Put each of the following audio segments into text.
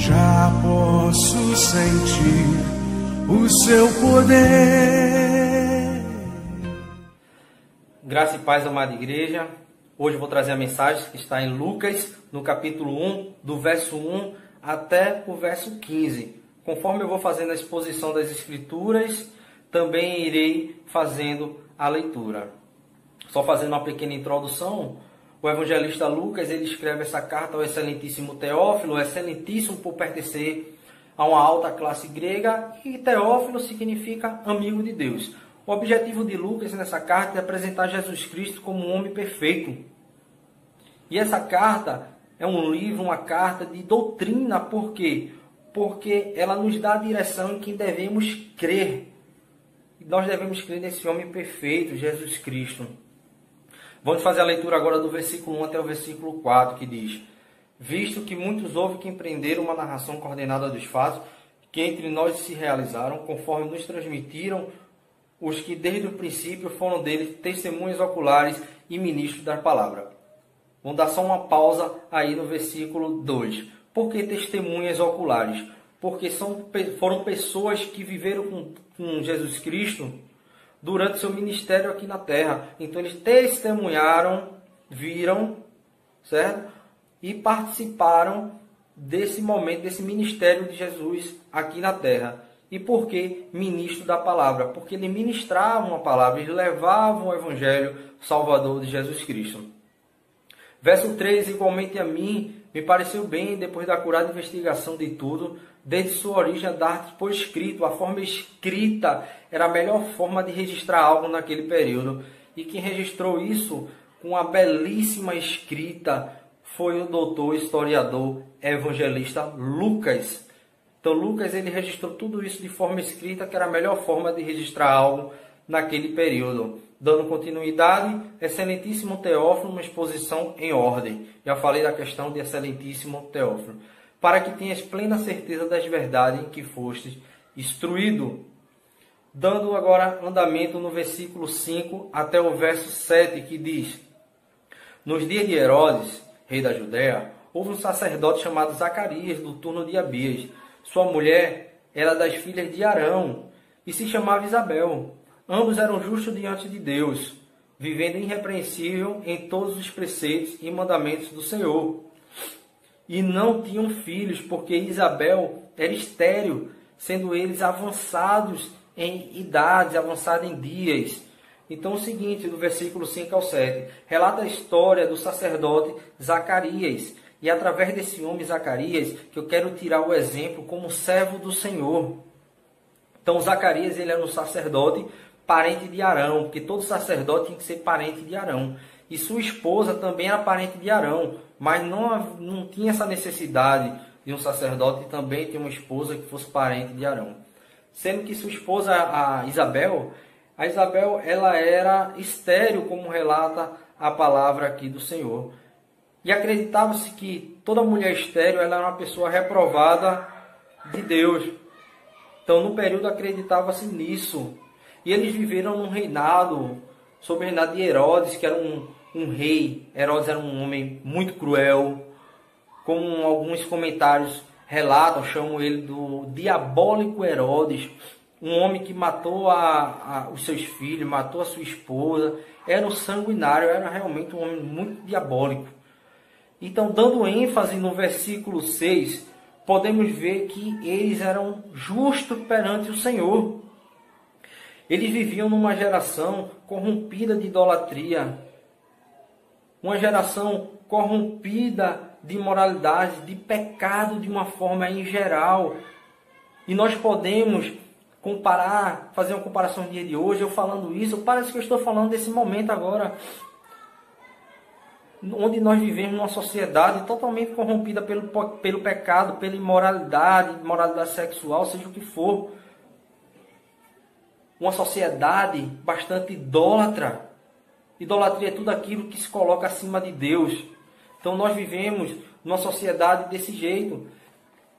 Já posso sentir o seu poder. Graça e paz, amada igreja. Hoje eu vou trazer a mensagem que está em Lucas, no capítulo 1, do verso 1 até o verso 15. Conforme eu vou fazendo a exposição das Escrituras, também irei fazendo a leitura. Só fazendo uma pequena introdução, o evangelista Lucas ele escreve essa carta ao excelentíssimo Teófilo, excelentíssimo por pertencer a uma alta classe grega, e Teófilo significa amigo de Deus. O objetivo de Lucas nessa carta é apresentar Jesus Cristo como um homem perfeito. E essa carta é um livro, uma carta de doutrina. Por quê? Porque ela nos dá a direção em quem devemos crer. E nós devemos crer nesse homem perfeito, Jesus Cristo. Vamos fazer a leitura agora do versículo 1 até o versículo 4, que diz: Visto que muitos houve que empreenderam uma narração coordenada dos fatos que entre nós se realizaram, conforme nos transmitiram os que desde o princípio foram deles testemunhas oculares e ministros da palavra. Vamos dar só uma pausa aí no versículo 2. Por que testemunhas oculares? Porque foram pessoas que viveram com Jesus Cristo durante seu ministério aqui na terra. Então eles testemunharam, viram, certo? E participaram desse momento, desse ministério de Jesus aqui na terra. E por que ministro da palavra? Porque eles ministravam a palavra, eles levavam o evangelho salvador de Jesus Cristo. Verso 3, igualmente a mim, me pareceu bem, depois da acurada investigação de tudo, desde sua origem a dar por escrito. A forma escrita era a melhor forma de registrar algo naquele período. E quem registrou isso com a belíssima escrita foi o doutor, historiador, evangelista Lucas. Então Lucas ele registrou tudo isso de forma escrita, que era a melhor forma de registrar algo naquele período. Dando continuidade, excelentíssimo Teófilo, uma exposição em ordem. Já falei da questão de excelentíssimo Teófilo. Para que tenhas plena certeza das verdades em que fostes instruído. Dando agora andamento no versículo 5 até o verso 7, que diz: Nos dias de Herodes, rei da Judéia, houve um sacerdote chamado Zacarias, do turno de Abias. Sua mulher era das filhas de Arão e se chamava Isabel. Ambos eram justos diante de Deus, vivendo irrepreensível em todos os preceitos e mandamentos do Senhor. E não tinham filhos, porque Isabel era estéril, sendo eles avançados em idades, avançados em dias. Então o seguinte, do versículo 5 ao 7, relata a história do sacerdote Zacarias. E através desse homem Zacarias, que eu quero tirar o exemplo como servo do Senhor. Então Zacarias ele era um sacerdote, parente de Arão, porque todo sacerdote tinha que ser parente de Arão. E sua esposa também era parente de Arão, mas não tinha essa necessidade de um sacerdote também ter uma esposa que fosse parente de Arão. Sendo que sua esposa, a Isabel ela era estéril, como relata a palavra aqui do Senhor. E acreditava-se que toda mulher estéril ela era uma pessoa reprovada de Deus. Então no período acreditava-se nisso. E eles viveram num reinado, sob o reinado de Herodes, que era um rei. Herodes era um homem muito cruel, como alguns comentários relatam, chamam ele do diabólico Herodes, um homem que matou os seus filhos, matou a sua esposa, era um sanguinário, era realmente um homem muito diabólico. Então, dando ênfase no versículo 6, podemos ver que eles eram justos perante o Senhor. Eles viviam numa geração corrompida de idolatria, uma geração corrompida de imoralidade, de pecado de uma forma em geral. E nós podemos comparar, fazer uma comparação no dia de hoje, eu falando isso, parece que eu estou falando desse momento agora, onde nós vivemos numa sociedade totalmente corrompida pelo pecado, pela imoralidade sexual, seja o que for. Uma sociedade bastante idólatra. Idolatria é tudo aquilo que se coloca acima de Deus. Então nós vivemos numa sociedade desse jeito.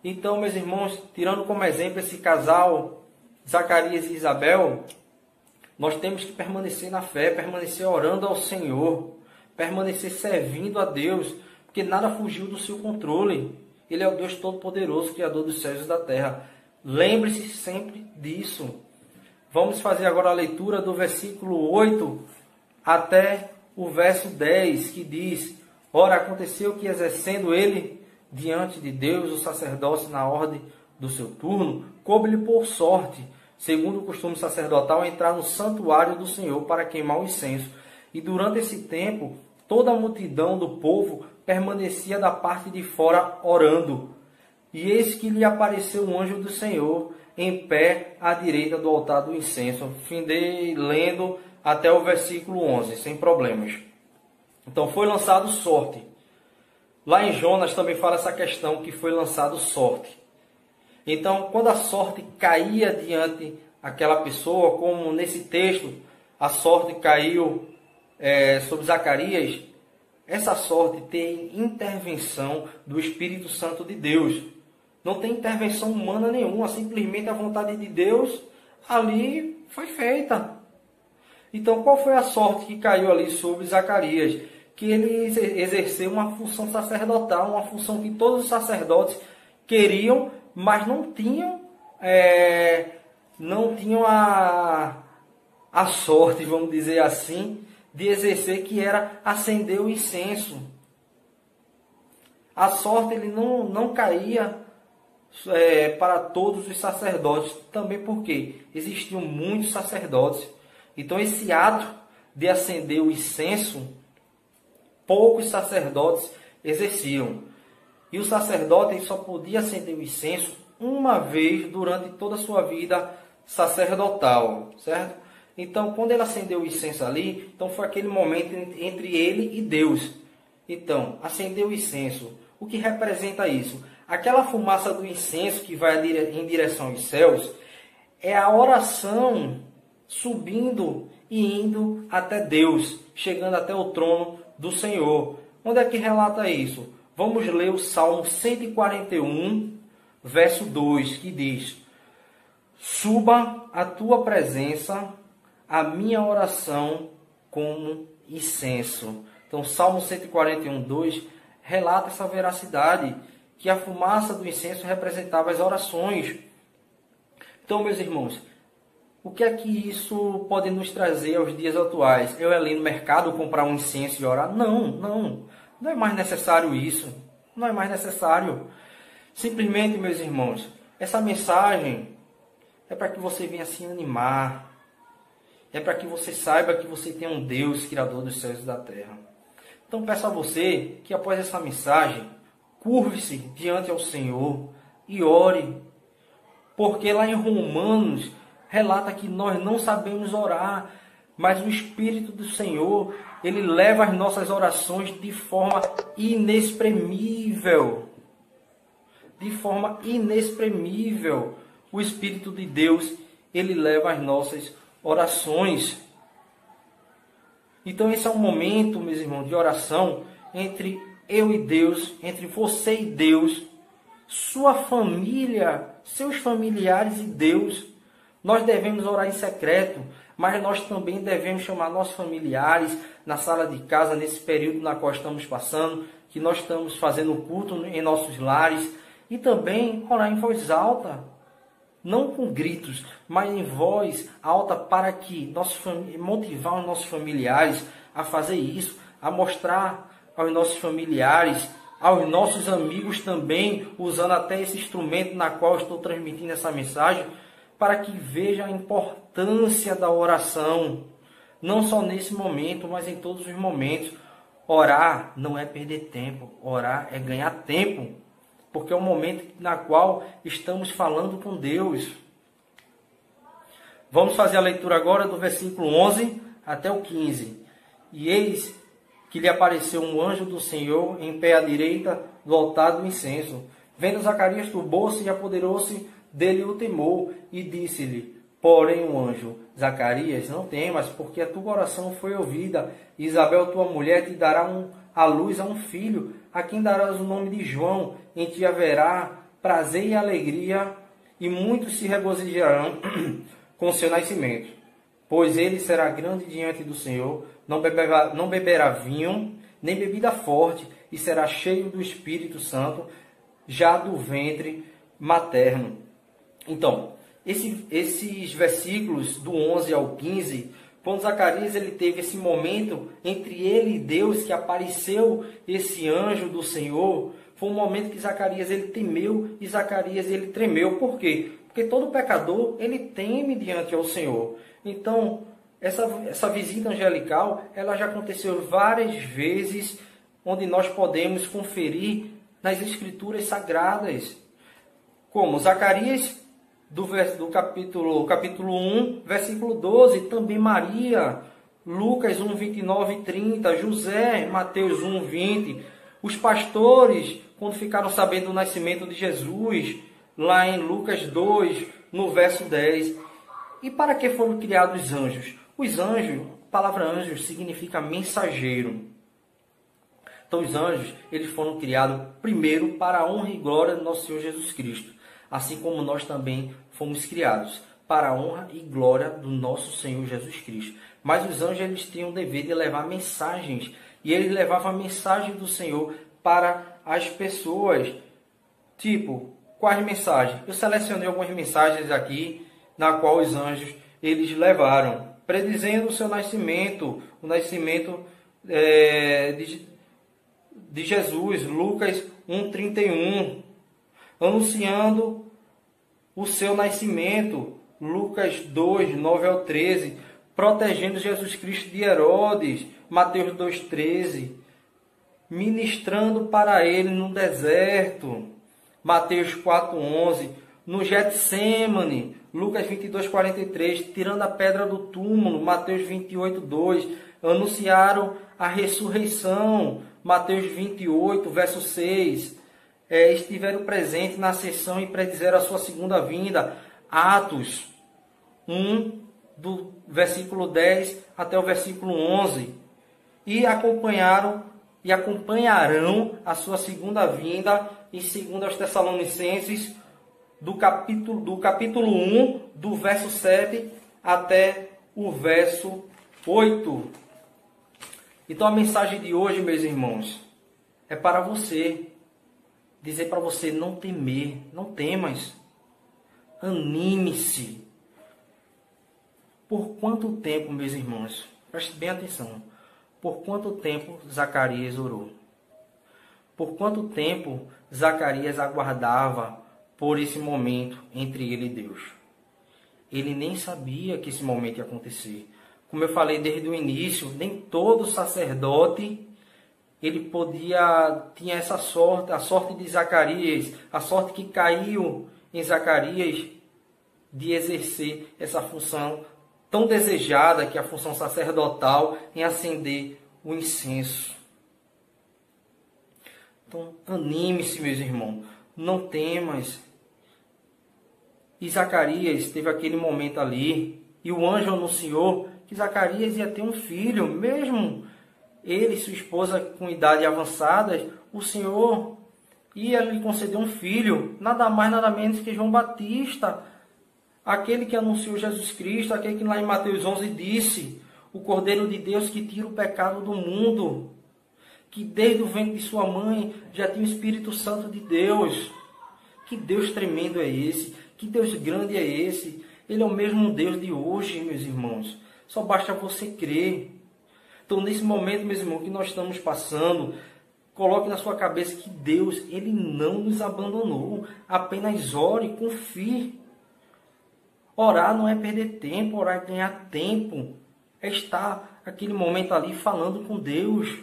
Então, meus irmãos, tirando como exemplo esse casal, Zacarias e Isabel, nós temos que permanecer na fé, permanecer orando ao Senhor, permanecer servindo a Deus, porque nada fugiu do seu controle. Ele é o Deus Todo-Poderoso, Criador dos céus e da terra. Lembre-se sempre disso. Vamos fazer agora a leitura do versículo 8 até o verso 10, que diz: Ora, aconteceu que, exercendo ele diante de Deus o sacerdócio na ordem do seu turno, coube-lhe por sorte, segundo o costume sacerdotal, entrar no santuário do Senhor para queimar o incenso. E durante esse tempo, toda a multidão do povo permanecia da parte de fora orando. E eis que lhe apareceu um anjo do Senhor em pé à direita do altar do incenso. Findei lendo até o versículo 11, sem problemas. Então foi lançado sorte. Lá em Jonas também fala essa questão, que foi lançado sorte. Então, quando a sorte caía diante daquela pessoa, como nesse texto, a sorte caiu sobre Zacarias, essa sorte tem intervenção do Espírito Santo de Deus. Não tem intervenção humana nenhuma, simplesmente a vontade de Deus ali foi feita. Então, qual foi a sorte que caiu ali sobre Zacarias? Que ele exerceu uma função sacerdotal, uma função que todos os sacerdotes queriam, mas não tinham a sorte, vamos dizer assim, de exercer, que era acender o incenso. A sorte ele não caía para todos os sacerdotes, também porque existiam muitos sacerdotes. Então esse ato de acender o incenso, poucos sacerdotes exerciam. E o sacerdote só podia acender o incenso uma vez durante toda a sua vida sacerdotal, certo? Então, quando ele acendeu o incenso ali, então foi aquele momento entre ele e Deus. Então, acendeu o incenso. O que representa isso? Aquela fumaça do incenso que vai em direção aos céus é a oração subindo e indo até Deus, chegando até o trono do Senhor. Onde é que relata isso? Vamos ler o Salmo 141, verso 2, que diz: Suba a tua presença a minha oração como incenso. Então, Salmo 141, 2 relata essa veracidade, que a fumaça do incenso representava as orações. Então, meus irmãos, o que é que isso pode nos trazer aos dias atuais? Eu ali no mercado comprar um incenso e orar? Não é mais necessário isso. Não é mais necessário. Simplesmente, meus irmãos, essa mensagem é para que você venha se animar. É para que você saiba que você tem um Deus, Criador dos céus e da terra. Então peço a você que após essa mensagem, curve-se diante ao Senhor e ore. Porque lá em Romanos relata que nós não sabemos orar, mas o Espírito do Senhor, ele leva as nossas orações de forma inexprimível. De forma inexprimível. O Espírito de Deus, ele leva as nossas orações. Então esse é um momento, meus irmãos, de oração entre eu e Deus, entre você e Deus, sua família, seus familiares e Deus. Nós devemos orar em secreto, mas nós também devemos chamar nossos familiares na sala de casa, nesse período na qual estamos passando, que nós estamos fazendo culto em nossos lares, e também orar em voz alta, não com gritos, mas em voz alta, para que motivar os nossos familiares a fazer isso, a mostrar aos nossos familiares, aos nossos amigos também, usando até esse instrumento na qual estou transmitindo essa mensagem, para que vejam a importância da oração, não só nesse momento, mas em todos os momentos. Orar não é perder tempo, orar é ganhar tempo, porque é o momento na qual estamos falando com Deus. Vamos fazer a leitura agora do versículo 11 até o 15. E eis que lhe apareceu um anjo do Senhor em pé à direita do altar do incenso. Vendo Zacarias, turbou-se e apoderou-se dele o temor, e disse-lhe, porém o anjo, Zacarias, não temas, porque a tua oração foi ouvida. Isabel, tua mulher, te dará à luz a um filho, a quem darás o nome de João. Em ti haverá prazer e alegria, e muitos se regozijarão com seu nascimento. Pois ele será grande diante do Senhor, não beberá vinho, nem bebida forte, e será cheio do Espírito Santo, já do ventre materno. Então, esses versículos do 11 ao 15, quando Zacarias ele teve esse momento entre ele e Deus, que apareceu esse anjo do Senhor, foi um momento que Zacarias ele temeu e Zacarias ele tremeu. Por quê? Porque todo pecador ele teme diante ao Senhor. Então, essa visita angelical, ela já aconteceu várias vezes, onde nós podemos conferir nas Escrituras Sagradas. Como Zacarias, do capítulo 1, versículo 12, também Maria, Lucas 1, 29 e 30, José, Mateus 1, 20, os pastores, quando ficaram sabendo do nascimento de Jesus, lá em Lucas 2, no verso 10. E para que foram criados os anjos? Os anjos, a palavra anjos significa mensageiro. Então os anjos, eles foram criados primeiro para a honra e glória do nosso Senhor Jesus Cristo. Assim como nós também fomos criados para a honra e glória do nosso Senhor Jesus Cristo. Mas os anjos, eles tinham o dever de levar mensagens. E eles levavam a mensagem do Senhor para as pessoas. Tipo, quais mensagens? Eu selecionei algumas mensagens aqui, na qual os anjos, eles levaram. Predizendo o seu nascimento, o nascimento de Jesus, Lucas 1,31. Anunciando o seu nascimento, Lucas 2, 9 ao 13. Protegendo Jesus Cristo de Herodes, Mateus 2,13. Ministrando para ele no deserto, Mateus 4,11. No Getsemane, Lucas 22, 43. Tirando a pedra do túmulo, Mateus 28, 2. Anunciaram a ressurreição, Mateus 28, verso 6. Estiveram presentes na ascensão e predizeram a sua segunda vinda, Atos 1, do versículo 10 até o versículo 11. E acompanharam e acompanharão a sua segunda vinda, em 2 Tessalonicenses, do capítulo 1, do verso 7 até o verso 8. Então a mensagem de hoje, meus irmãos, é para você. Dizer para você não temer, não temas. Anime-se. Por quanto tempo, meus irmãos, preste bem atenção, por quanto tempo Zacarias orou? Por quanto tempo Zacarias aguardava por esse momento entre ele e Deus? Ele nem sabia que esse momento ia acontecer. Como eu falei desde o início, nem todo sacerdote ele tinha essa sorte, a sorte de Zacarias, a sorte que caiu em Zacarias de exercer essa função tão desejada, que é a função sacerdotal, em acender o incenso. Então, anime-se, meus irmãos, não temas. E Zacarias teve aquele momento ali, e o anjo anunciou que Zacarias ia ter um filho, mesmo ele e sua esposa com idade avançada, o Senhor ia lhe conceder um filho, nada mais, nada menos que João Batista, aquele que anunciou Jesus Cristo, aquele que lá em Mateus 11 disse, o Cordeiro de Deus que tira o pecado do mundo, que desde o ventre de sua mãe já tinha o Espírito Santo de Deus. Que Deus tremendo é esse? Que Deus grande é esse? Ele é o mesmo Deus de hoje, meus irmãos. Só basta você crer. Então, nesse momento, meus irmãos, que nós estamos passando, coloque na sua cabeça que Deus, Ele não nos abandonou. Apenas ore, confie. Orar não é perder tempo, orar é ganhar tempo. É estar aquele momento ali falando com Deus.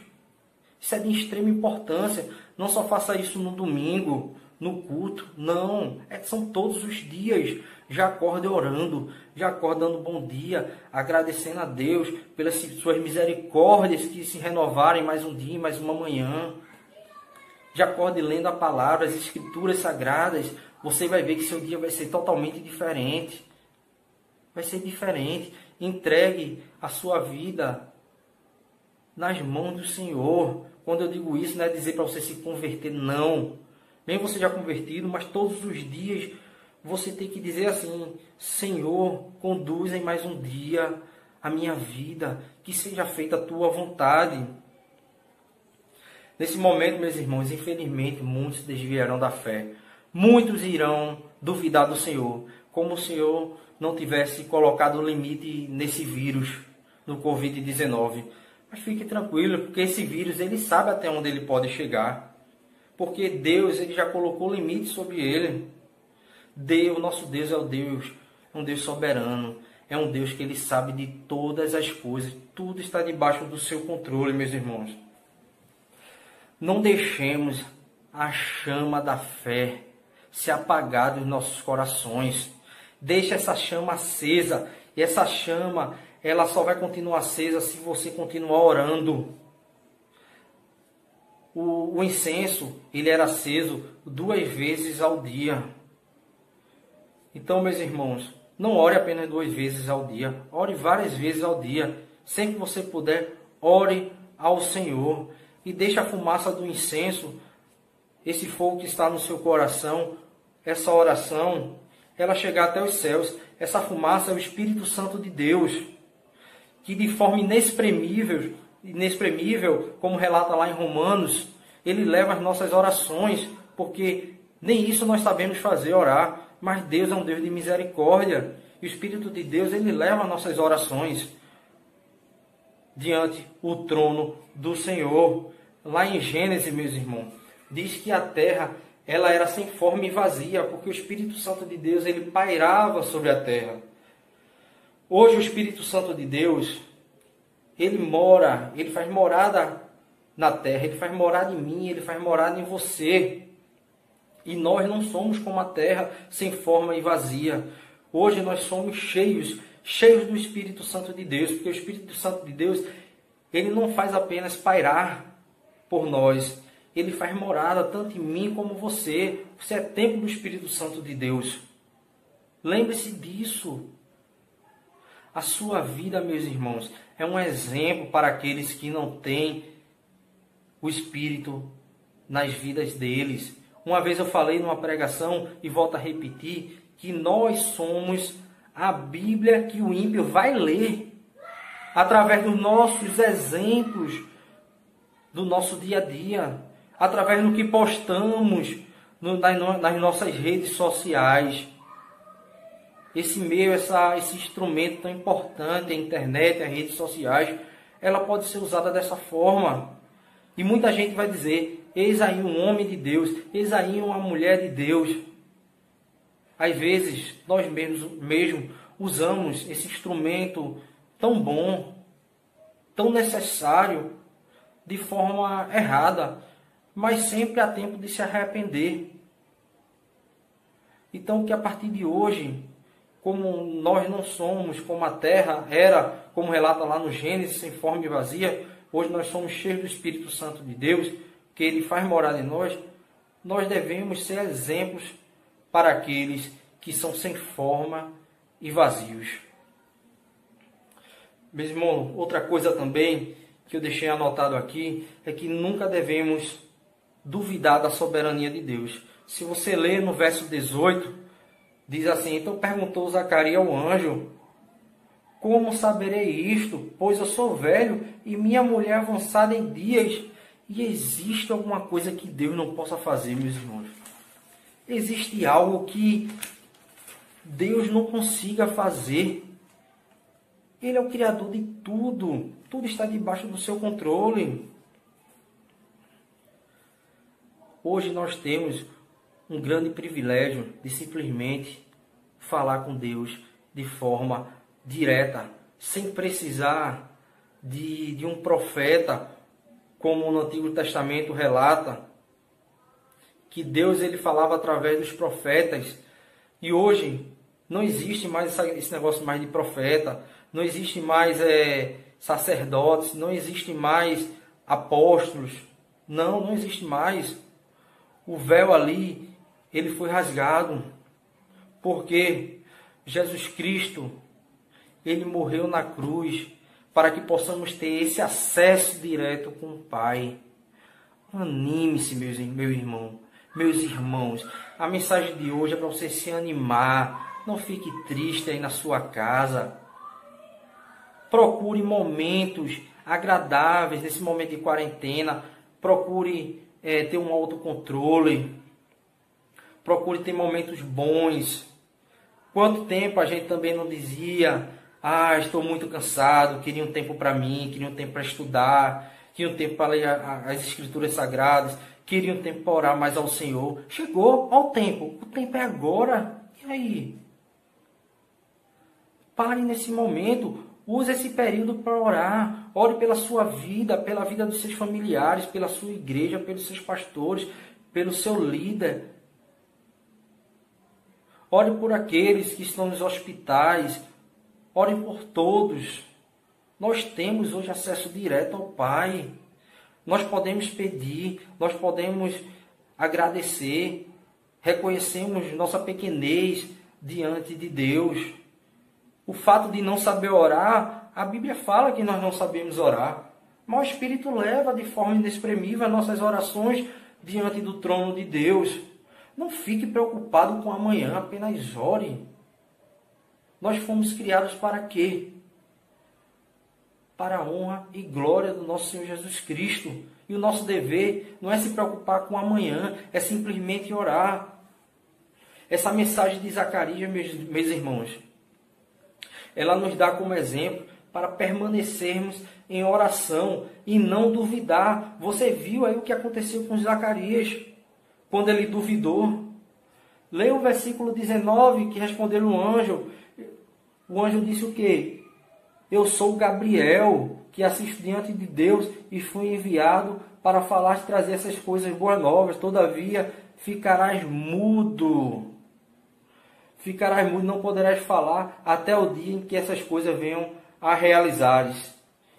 Isso é de extrema importância. Não só faça isso no domingo, no culto. Não, são todos os dias. Já acorde orando, já acorde dando bom dia, agradecendo a Deus pelas suas misericórdias que se renovarem mais um dia, mais uma manhã. Já acorde lendo a palavra, as escrituras sagradas. Você vai ver que seu dia vai ser totalmente diferente. Vai ser diferente. Entregue a sua vida nas mãos do Senhor. Quando eu digo isso, não é dizer para você se converter, não. Nem você já convertido, mas todos os dias você tem que dizer assim: Senhor, conduz em mais um dia a minha vida, que seja feita a tua vontade. Nesse momento, meus irmãos, infelizmente, muitos desviarão da fé. Muitos irão duvidar do Senhor, como o Senhor não tivesse colocado limite nesse vírus, no Covid-19. Mas fique tranquilo, porque esse vírus, ele sabe até onde ele pode chegar. Porque Deus, ele já colocou limite sobre ele. Deus, nosso Deus é um Deus soberano. É um Deus que ele sabe de todas as coisas. Tudo está debaixo do seu controle, meus irmãos. Não deixemos a chama da fé se apagar dos nossos corações. Deixe essa chama acesa. E essa chama, ela só vai continuar acesa se você continuar orando. O incenso, ele era aceso 2 vezes ao dia. Então, meus irmãos, não ore apenas 2 vezes ao dia. Ore várias vezes ao dia. Sempre que você puder, ore ao Senhor. E deixe a fumaça do incenso, esse fogo que está no seu coração, essa oração, ela chegar até os céus. Essa fumaça é o Espírito Santo de Deus, que de forma inexprimível, como relata lá em Romanos, ele leva as nossas orações, porque nem isso nós sabemos fazer, orar. Mas Deus é um Deus de misericórdia. E o Espírito de Deus, ele leva as nossas orações diante o trono do Senhor. Lá em Gênesis, meus irmãos, diz que a terra, ela era sem forma e vazia, porque o Espírito Santo de Deus, ele pairava sobre a terra. Hoje o Espírito Santo de Deus, ele mora, ele faz morada na terra, ele faz morada em mim, ele faz morada em você. E nós não somos como a terra, sem forma e vazia. Hoje nós somos cheios do Espírito Santo de Deus, porque o Espírito Santo de Deus, ele não faz apenas pairar por nós, ele faz morada tanto em mim como você. Você é templo do Espírito Santo de Deus. Lembre-se disso. A sua vida, meus irmãos, é um exemplo para aqueles que não têm o Espírito nas vidas deles. Uma vez eu falei numa pregação, e volto a repetir, que nós somos a Bíblia que o ímpio vai ler, através dos nossos exemplos, do nosso dia a dia, através do que postamos nas nossas redes sociais. Esse meio, esse instrumento tão importante, a internet, as redes sociais, ela pode ser usada dessa forma. E muita gente vai dizer: eis aí um homem de Deus, eis aí uma mulher de Deus. Às vezes, nós mesmos usamos esse instrumento tão bom, tão necessário, de forma errada, mas sempre há tempo de se arrepender. Então, que a partir de hoje, como nós não somos como a terra era, como relata lá no Gênesis, sem forma e vazia, hoje nós somos cheios do Espírito Santo de Deus, que ele faz morada em nós. Nós devemos ser exemplos para aqueles que são sem forma e vazios. Meu irmão, outra coisa também que eu deixei anotado aqui é que nunca devemos duvidar da soberania de Deus. Se você ler no verso 18, diz assim: então perguntou Zacarias ao anjo: como saberei isto? Pois eu sou velho e minha mulher avançada em dias. E existe alguma coisa que Deus não possa fazer, meus irmãos? Existe algo que Deus não consiga fazer? Ele é o Criador de tudo. Tudo está debaixo do seu controle. Hoje nós temos um grande privilégio de simplesmente falar com Deus de forma direta, sem precisar de um profeta, como no Antigo Testamento relata, que Deus ele falava através dos profetas. E hoje não existe mais esse negócio mais de profeta, não existe mais sacerdotes, não existe mais apóstolos, não existe mais. O véu ali, ele foi rasgado, porque Jesus Cristo, ele morreu na cruz para que possamos ter esse acesso direto com o Pai. Anime-se, meu irmão, meus irmãos. A mensagem de hoje é para você se animar. Não fique triste aí na sua casa. Procure momentos agradáveis nesse momento de quarentena. procure ter um autocontrole, procure ter momentos bons. Quanto tempo a gente também não dizia, estou muito cansado, queria um tempo para mim, queria um tempo para estudar, queria um tempo para ler as Escrituras Sagradas, queria um tempo para orar mais ao Senhor. Chegou ao tempo, o tempo é agora. E aí? Pare nesse momento, use esse período para orar. Ore pela sua vida, pela vida dos seus familiares, pela sua igreja, pelos seus pastores, pelo seu líder. Ore por aqueles que estão nos hospitais. Ore por todos. Nós temos hoje acesso direto ao Pai. Nós podemos pedir, nós podemos agradecer. Reconhecemos nossa pequenez diante de Deus. O fato de não saber orar, a Bíblia fala que nós não sabemos orar. Mas o Espírito leva de forma inexprimível as nossas orações diante do trono de Deus. Não fique preocupado com amanhã, apenas ore. Nós fomos criados para quê? Para a honra e glória do nosso Senhor Jesus Cristo. E o nosso dever não é se preocupar com amanhã, é simplesmente orar. Essa mensagem de Zacarias, meus irmãos, ela nos dá como exemplo para permanecermos em oração e não duvidar. Você viu aí o que aconteceu com Zacarias, quando ele duvidou. Leia o versículo 19, que respondeu o anjo. O anjo disse o quê? Eu sou Gabriel, que assisto diante de Deus e fui enviado para falar e trazer essas coisas boas novas. Todavia, ficarás mudo. Ficarás mudo, não poderás falar até o dia em que essas coisas venham a realizares.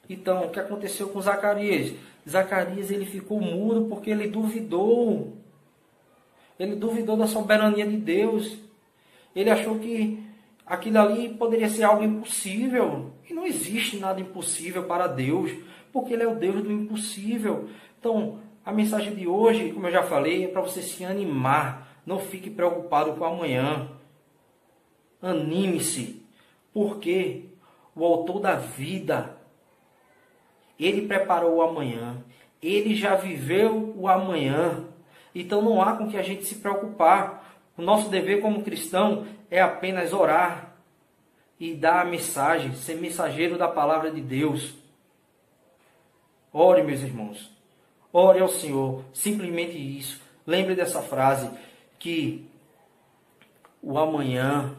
Então, o que aconteceu com Zacarias? Zacarias, ele ficou mudo porque ele duvidou. Ele duvidou da soberania de Deus. Ele achou que aquilo ali poderia ser algo impossível. E não existe nada impossível para Deus, porque Ele é o Deus do impossível. Então, a mensagem de hoje, como eu já falei, é para você se animar. Não fique preocupado com amanhã. Anime-se, porque o autor da vida, Ele preparou o amanhã. Ele já viveu o amanhã. Então não há com que a gente se preocupar. O nosso dever como cristão é apenas orar e dar a mensagem, ser mensageiro da palavra de Deus. Ore, meus irmãos. Ore ao Senhor. Simplesmente isso. Lembre dessa frase, que o amanhã,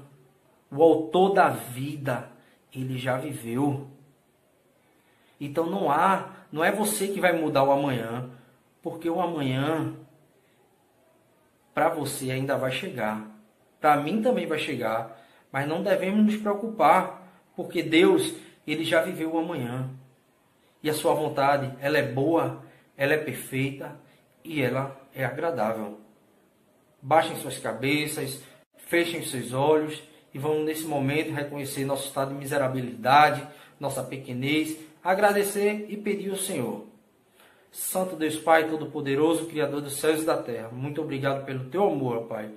o autor da vida, ele já viveu. Então não é você que vai mudar o amanhã, porque o amanhã para você ainda vai chegar. Para mim também vai chegar. Mas não devemos nos preocupar, porque Deus, Ele já viveu o amanhã. E a sua vontade, ela é boa, ela é perfeita e ela é agradável. Baixem suas cabeças, fechem seus olhos e vamos nesse momento reconhecer nosso estado de miserabilidade, nossa pequenez, agradecer e pedir ao Senhor. Santo Deus Pai Todo-Poderoso, Criador dos céus e da terra, muito obrigado pelo Teu amor, ó Pai.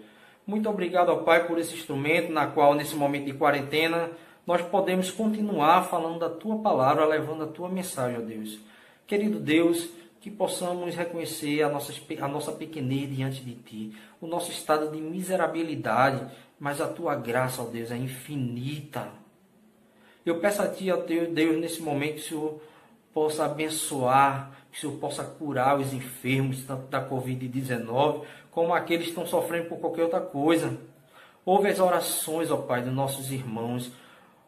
Muito obrigado, ó Pai, por esse instrumento na qual, nesse momento de quarentena, nós podemos continuar falando da Tua palavra, levando a Tua mensagem, ó Deus. Querido Deus, que possamos reconhecer a nossa pequenez diante de Ti, o nosso estado de miserabilidade, mas a Tua graça, ó Deus, é infinita. Eu peço a Ti, ó Deus, nesse momento, que o Senhor possa abençoar, que o Senhor possa curar os enfermos, tanto da Covid-19, como aqueles que estão sofrendo por qualquer outra coisa. Ouve as orações, ó Pai, dos nossos irmãos.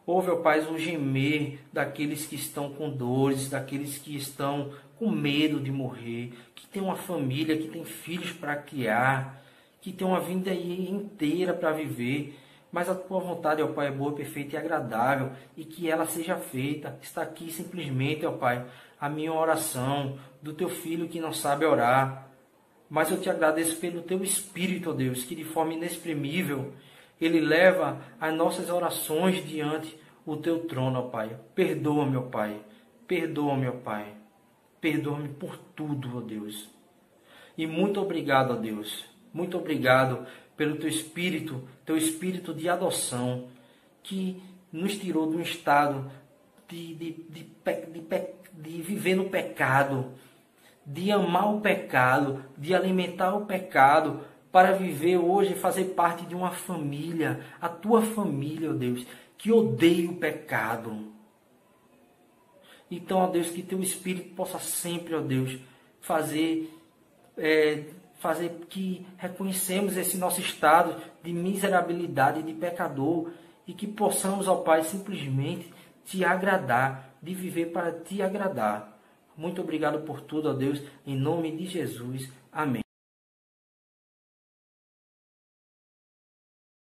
Ouve, ó Pai, o gemer daqueles que estão com dores, daqueles que estão com medo de morrer, que tem uma família, que tem filhos para criar, que tem uma vida aí inteira para viver. Mas a Tua vontade, ó Pai, é boa, perfeita e agradável, e que ela seja feita. Está aqui simplesmente, ó Pai, a minha oração do Teu Filho que não sabe orar. Mas eu Te agradeço pelo Teu Espírito, ó Deus, que de forma inexprimível Ele leva as nossas orações diante o Teu trono, ó Pai. Perdoa-me, ó Pai. Perdoa-me, ó Pai. Perdoa-me por tudo, ó Deus. E muito obrigado, ó Deus. Muito obrigado pelo Teu Espírito de adoção, que nos tirou de um estado de viver no pecado, de amar o pecado, de alimentar o pecado, para viver hoje e fazer parte de uma família, a tua família, ó Deus, que odeia o pecado. Então, ó Deus, que teu Espírito possa sempre, ó Deus, fazer que reconhecemos esse nosso estado de miserabilidade, de pecador, e que possamos, ó Pai, simplesmente te agradar, de viver para te agradar. Muito obrigado por tudo, ó Deus, em nome de Jesus. Amém.